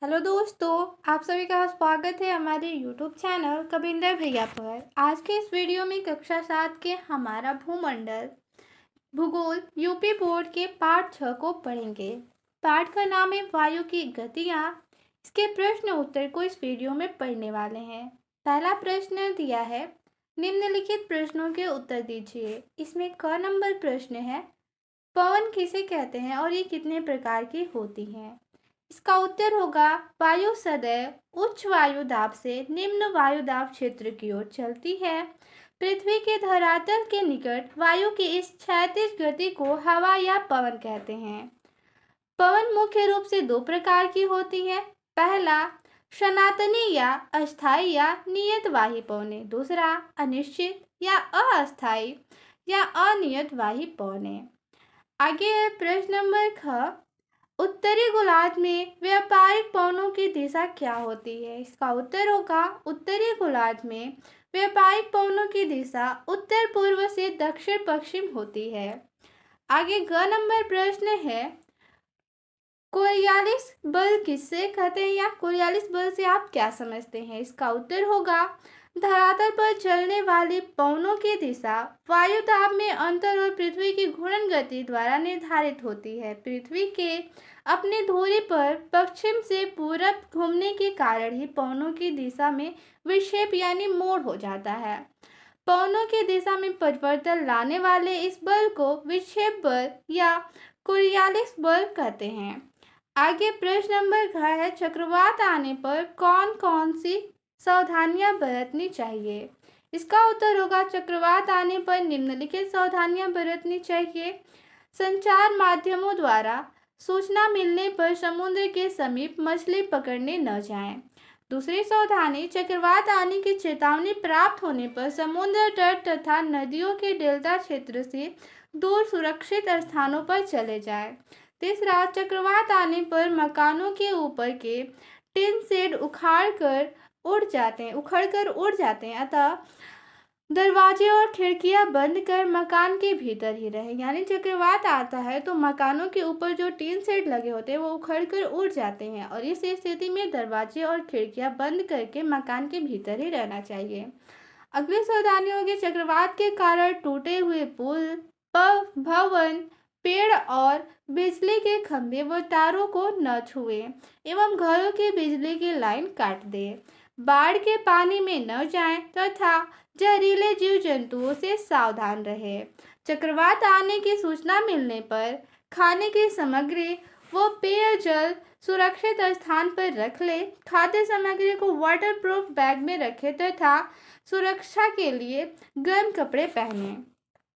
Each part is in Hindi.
हेलो दोस्तों, आप सभी का स्वागत है हमारे यूट्यूब चैनल कविंदर भैया पर। आज के इस वीडियो में कक्षा 7 के हमारा भूमंडल भूगोल यूपी बोर्ड के पाठ 6 को पढ़ेंगे। पाठ का नाम है वायु की गतियाँ। इसके प्रश्न उत्तर को इस वीडियो में पढ़ने वाले हैं। पहला प्रश्न दिया है, निम्नलिखित प्रश्नों के उत्तर दीजिए। इसमें क नंबर प्रश्न है, पवन किसे कहते हैं और ये कितने प्रकार की होती हैं। इसका उत्तर होगा, वायु सदैव उच्च वायु दाब से निम्न वायु दाब क्षेत्र की ओर चलती है। पृथ्वी के धरातल के निकट वायु की इस क्षैतिज गति को हवा या पवन कहते हैं। पवन मुख्य रूप से दो प्रकार की होती है। पहला, सनातनी या अस्थायी या नियतवाही पवनें। दूसरा, अनिश्चित या अस्थायी या अनियतवाही पवनें। आगे है प्रश्न नंबर ख, उत्तरी गोलार्ध में व्यापारिक पवनों की दिशा क्या होती है। इसका उत्तर होगा, उत्तरी गोलार्ध में व्यापारिक पवनों की दिशा उत्तर पूर्व से दक्षिण पश्चिम होती है। आगे ग नंबर प्रश्न है, कोरियालिस बल किससे कहते हैं या कोरियालिस बल से आप क्या समझते हैं। इसका उत्तर होगा, धरातल पर चलने वाली पवनों की दिशा वायु दाब में अंतर और पृथ्वी की घूर्णन गति द्वारा निर्धारित होती है। पृथ्वी के अपनी धुरी पर पश्चिम से पूरब घूमने के कारण ही पवनों की दिशा में विक्षेप यानी मोड़ हो जाता है। पवनों की दिशा में परिवर्तन लाने वाले इस बल को विक्षेप बल या कोरियालिस बल कहते हैं। आगे प्रश्न नंबर घ है, चक्रवात आने पर कौन कौन सी सावधानियां बरतनी चाहिए। इसका उत्तर होगा, चक्रवात आने पर निम्नलिखित सावधानियां बरतनी चाहिए। संचार माध्यमों द्वारा सूचना मिलने पर समुद्र के समीप मछली पकड़ने न जाएं। दूसरी सावधानी, चक्रवात आने की चेतावनी प्राप्त होने पर समुद्र तट तथा नदियों के डेल्टा क्षेत्र से दूर सुरक्षित स्थानों पर चले जाएं। तीसरा, चक्रवात आने पर मकानों के ऊपर के टिन शेड उखड़कर उड़ जाते हैं अतः दरवाजे और खिड़कियां बंद कर मकान के भीतर ही रहें। यानी चक्रवात आता है तो मकानों के ऊपर जो टिन शेड लगे होते हैं वो उखड़कर उड़ जाते हैं और इस स्थिति में दरवाजे और खिड़कियां बंद करके मकान के भीतर ही रहना चाहिए। अगली सावधानी होगी, चक्रवात के कारण टूटे हुए पुल, भवन, पेड़ और बिजली के खंभे व तारों को न छुएं एवं घरों की बिजली की लाइन काट दें। बाढ़ के पानी में न जाएं तथा जहरीले जीव जंतुओं से सावधान रहें। चक्रवात आने की सूचना मिलने पर खाने की सामग्री व पेयजल सुरक्षित स्थान पर रख ले। खाद्य सामग्री को वाटरप्रूफ बैग में रखें तथा सुरक्षा के लिए गर्म कपड़े पहनें।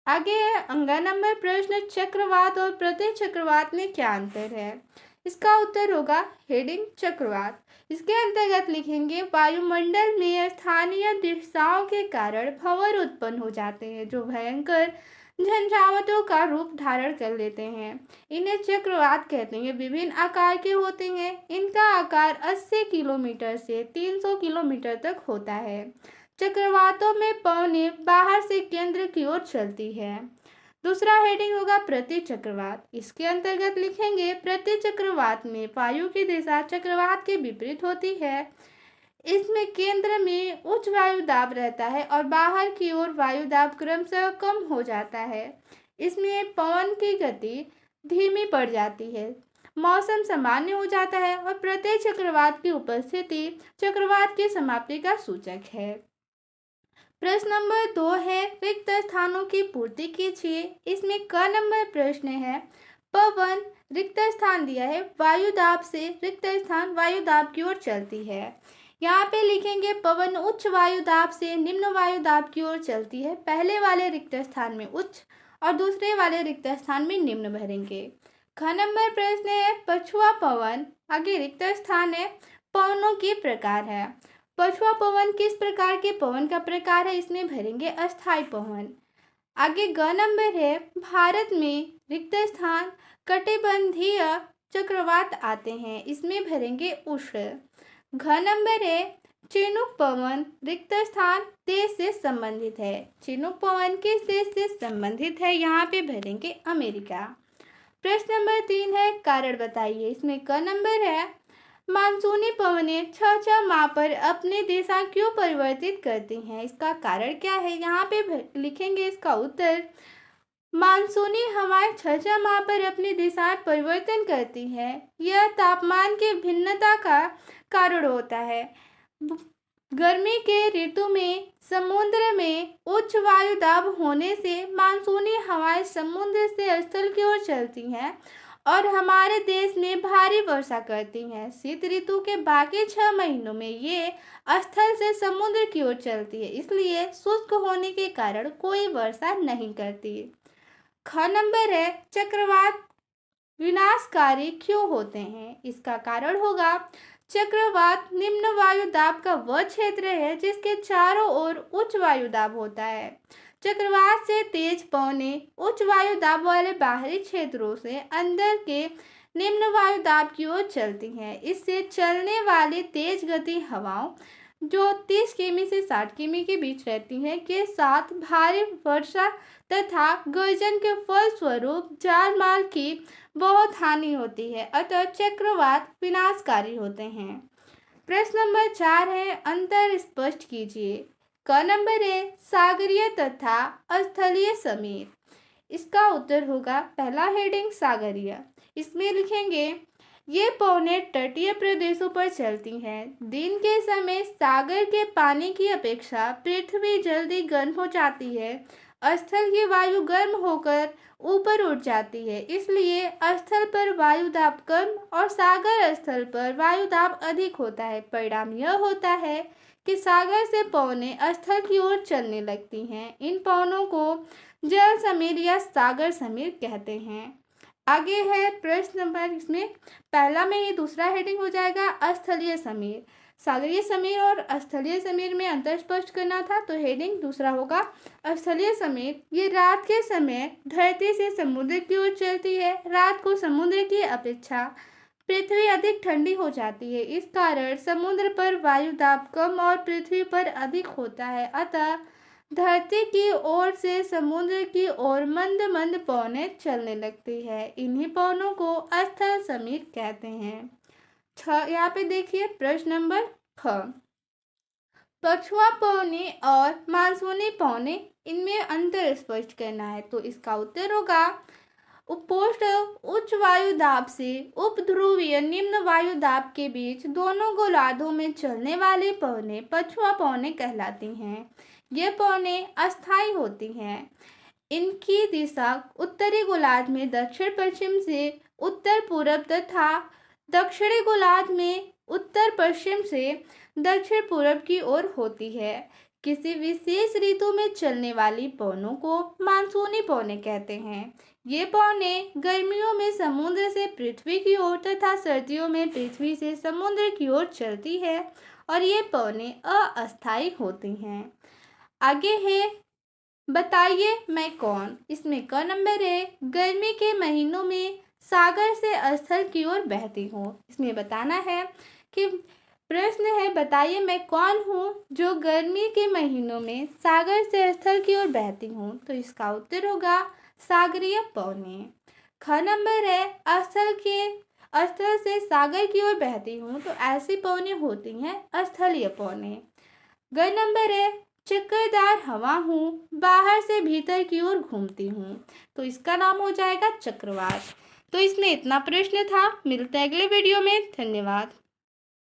आगे है अंगा नंबर प्रश्न, चक्रवात और प्रति चक्रवात में क्या अंतर है। इसका उत्तर होगा, हेडिंग चक्रवात। इसके अंतर्गत लिखेंगे, वायुमंडल में स्थानीय दिशाओं के कारण भंवर उत्पन्न हो जाते हैं जो भयंकर झंझावातों का रूप धारण कर लेते हैं। इन्हें चक्रवात कहते हैं। विभिन्न आकार के होते हैं। इनका आकार 80 किलोमीटर से 300 किलोमीटर तक होता है। चक्रवातों में पवनें बाहर से केंद्र की ओर चलती है। दूसरा हेडिंग होगा प्रति चक्रवात। इसके अंतर्गत लिखेंगे, प्रति चक्रवात में वायु की दिशा चक्रवात के विपरीत होती है। इसमें केंद्र में उच्च वायु दाब रहता है और बाहर की ओर वायु दाब क्रमशः कम हो जाता है। इसमें पवन की गति धीमी पड़ जाती है, मौसम सामान्य हो जाता है और प्रति चक्रवात की उपस्थिति चक्रवात की समाप्ति का सूचक है। प्रश्न नंबर 2 है, रिक्त स्थानों की पूर्ति कीजिए। इसमें क नंबर प्रश्न है, पवन रिक्त स्थान दिया है, वायु दाब से रिक्त स्थान वायु दाब की ओर चलती है। यहाँ पे लिखेंगे, पवन उच्च वायु दाब से निम्न वायु दाब की ओर चलती है। पहले वाले रिक्त स्थान में उच्च और दूसरे वाले रिक्त स्थान में निम्न भरेंगे। ख नंबर प्रश्न है, पछुआ पवन, आगे रिक्त स्थान है, पवनों के प्रकार है। पछुआ पवन किस प्रकार के पवन का प्रकार है, इसमें भरेंगे अस्थायी पवन। आगे ग नंबर है, भारत में रिक्त स्थान कटिबंधीय चक्रवात आते हैं, इसमें भरेंगे उष्ण। घ नंबर है, चिनूक पवन रिक्त स्थान देश से संबंधित है। चिनूक पवन किस देश से संबंधित है, यहाँ पे भरेंगे अमेरिका। प्रश्न नंबर 3 है, कारण बताइए। इसमें क नंबर है, मानसूनी पवनें 6-6 माह पर अपनी दिशा क्यों परिवर्तित करती हैं? इसका कारण क्या है? यहाँ पे लिखेंगे इसका उत्तर। मानसूनी हवाएं 6-6 माह पर अपनी दिशा परिवर्तन करती हैं। यह तापमान की भिन्नता का कारण होता है। गर्मी के ऋतु में समुद्र में उच्च वायु दाब होने से मानसूनी हवाएं समुद्र से स्थल की ओर चलती हैं और हमारे देश में भारी वर्षा करती हैं। शीत ऋतु के बाकी 6 महीनों में ये स्थल से समुद्र की ओर चलती है, इसलिए शुष्क होने के कारण कोई वर्षा नहीं करती। ख नंबर है, चक्रवात विनाशकारी क्यों होते हैं? इसका कारण होगा, चक्रवात निम्न वायु दाब का वह क्षेत्र है जिसके चारों ओर उच्च वायु दाब होता है। चक्रवात से तेज पवनें उच्च वायु दाब वाले बाहरी क्षेत्रों से अंदर के निम्न वायु दाब की ओर चलती हैं। इससे चलने वाली तेज गति हवाओं, जो 30 किमी से 60 किमी के बीच रहती हैं, के साथ भारी वर्षा तथा गर्जन के फलस्वरूप जान माल की बहुत हानि होती है, अतः चक्रवात विनाशकारी होते हैं। प्रश्न नंबर 4 है, अंतर स्पष्ट कीजिए। क नंबर है, सागरीय तथा स्थलीय समीर। इसका उत्तर होगा पहला हेडिंग सागरीय। इसमें लिखेंगे, ये पवनें तटीय प्रदेशों पर चलती हैं। दिन के समय सागर के पानी की अपेक्षा पृथ्वी जल्दी गर्म हो जाती है। स्थल की वायु गर्म होकर ऊपर उठ जाती है, इसलिए स्थल पर वायु दाब कम और सागर स्थल पर वायु दाब अधिक होता है। परिणाम यह होता है कि सागर से पवनें स्थल की ओर चलने लगती हैं। इन पवनों को जल समीर या सागर समीर कहते हैं। आगे है प्रश्न नंबर, इसमें पहला में ही दूसरा हेडिंग हो जाएगा स्थलीय समीर। सागरीय समीर और स्थलीय समीर में अंतर स्पष्ट करना था, तो हेडिंग दूसरा होगा स्थलीय समीर। ये रात के समय धरती से समुद्र की ओर चलती है। रात को समुद्र की अपेक्षा पृथ्वी अधिक ठंडी हो जाती है। इस कारण समुद्र पर वायु दाब कम और पृथ्वी पर अधिक होता है, अतः धरती की ओर से समुद्र की ओर मंद मंद पवनें चलने लगती है। इन्हीं पवनों को स्थल समीर कहते हैं। यहाँ पे देखिए प्रश्न नंबर ख, पछुआ पवनें और मानसूनी पवनें, इनमें अंतर स्पष्ट करना है, तो इसका उत्तर होगा, उपोष्ण उच्च वायु दाब से उपध्रुवीय निम्न वायु दाब के बीच दोनों गोलार्धों में चलने वाली पवनें पछुआ पवनें कहलाती हैं। ये पवनें अस्थायी होती हैं। इनकी दिशा उत्तरी गोलार्ध में दक्षिण पश्चिम से उत्तर पूर्व तथा दक्षिणी गोलार्ध में उत्तर पश्चिम से दक्षिण पूर्व की ओर होती है। किसी विशेष ऋतु में चलने वाली पवनों को मानसूनी पवनें कहते हैं। ये पवनें गर्मियों में समुद्र से पृथ्वी की ओर तथा सर्दियों में पृथ्वी से समुद्र की ओर चलती है और ये पवनें अस्थायी होती हैं। आगे है, बताइए मैं कौन। इसमें क नंबर है, गर्मी के महीनों में सागर से स्थल की ओर बहती हूँ। इसमें बताना है कि प्रश्न है, बताइए मैं कौन हूँ जो गर्मी के महीनों में सागर से स्थल की ओर बहती हूँ, तो इसका उत्तर होगा सागरीय पवनें। ख नंबर है, स्थल से सागर की ओर बहती हूँ, तो ऐसी पवनें होती हैं स्थलीय पवनें। ग नंबर है, चक्करदार हवा हूँ, बाहर से भीतर की ओर घूमती हूँ, तो इसका नाम हो जाएगा चक्रवात। तो इसमें इतना प्रश्न था। मिलते हैं अगले वीडियो में। धन्यवाद।